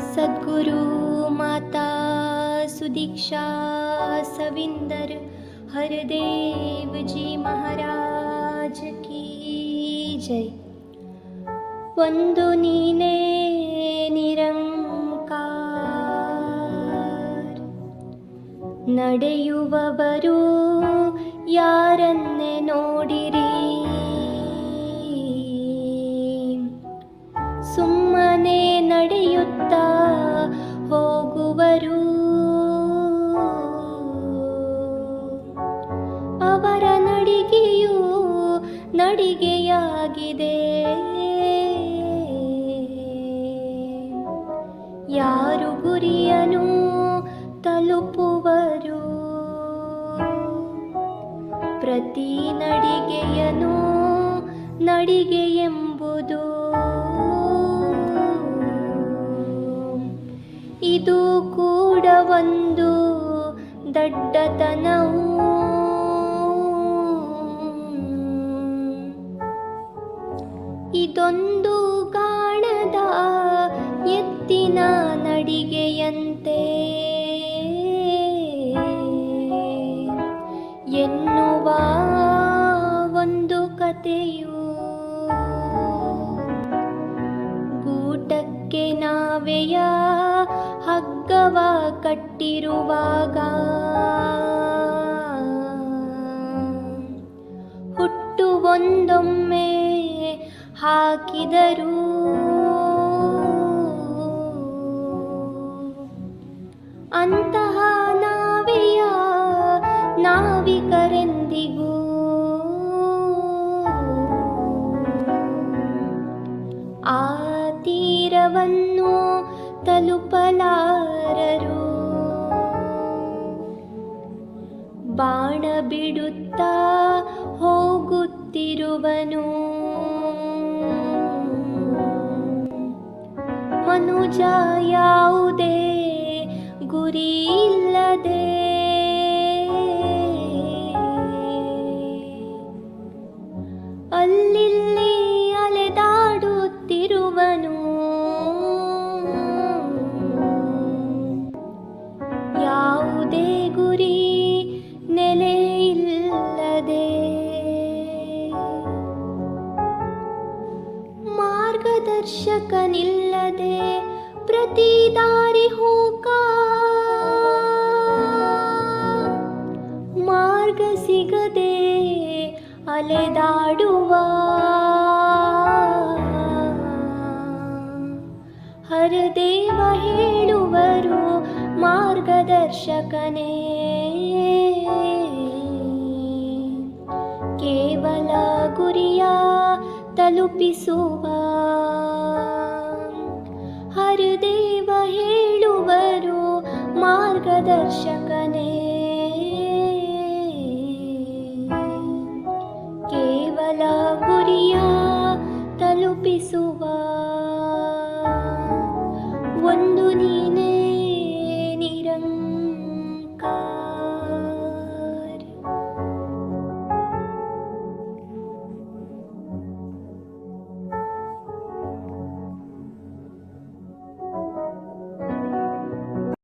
सद्गुरु माता सुदीक्षा सविंदर हरदेव जी महाराज की जय। ಒಂದು ನೀನೇ ನಿರಂಕಾರ, ನಡೆಯುವವರು ಯಾರನ್ನೇ ನೋಡಿರಿ, ಸುಮ್ಮನೆ ನಡೆಯುತ್ತಾ ಹೋಗುವರು, ಅವರ ನಡಿಗೆಯೂ ನಡಿಗೆಯಾಗಿದೆ, ಯಾರು ಗುರಿಯನ್ನು ತಲುಪುವರು, ಪ್ರತಿ ನಡಿಗೆಯನು ನಡಿಗೆ ಎಂಬುದು, ಇದು ಕೂಡ ಒಂದು ದಡ್ಡತನವು, ಇದೊಂದು ಕಾಣದ ಎತ್ತಿನ ನಡಿಗೆಯಂತೆ ಎನ್ನುವ ಒಂದು ಕಥೆಯು, ಗೂಟಕ್ಕೆ ನಾವೆಯ ಹಗ್ಗವ ಕಟ್ಟಿರುವಾಗ ಹುಟ್ಟು ಒಂದೊಮ್ಮೆ ಹಾಕಿದರು, ಅಂತಹ ನಾವೆಯ ನಾವಿಕರೆಂದಿಗೂ ಆ ತೀರವನ್ನು ತಲುಪಲಾರರು, ಬಾಣ ಬಿಡುತ್ತಾ ಹೋಗುತ್ತಿರುವನು ಮನುಜ ಯಾವುದೇ ಗುರಿ ಇಲ್ಲದೆ, ಅಲ್ಲಿಲ್ಲಿ ಅಲೆದಾಡುತ್ತಿರುವನು, ಯಾವುದೇ ಗುರಿ ನೆಲೆ ಇಲ್ಲದೆ, ಮಾರ್ಗದರ್ಶಕನಿಲ್ಲದೆ ಪ್ರತಿ ದಾರಿ ಹೋಗ, ಮಾರ್ಗ ಸಿಗದೆ ಅಲೆದಾಡುವ ಹರದೇವ ಹೇಳುವರು ಮಾರ್ಗದರ್ಶಕನೇ, ಕೇವಲ ಗುರಿಯ ತಲುಪಿಸುವ ಹರದೇವ ಹೇಳುವರು ಮಾರ್ಗದರ್ಶಕನೇ.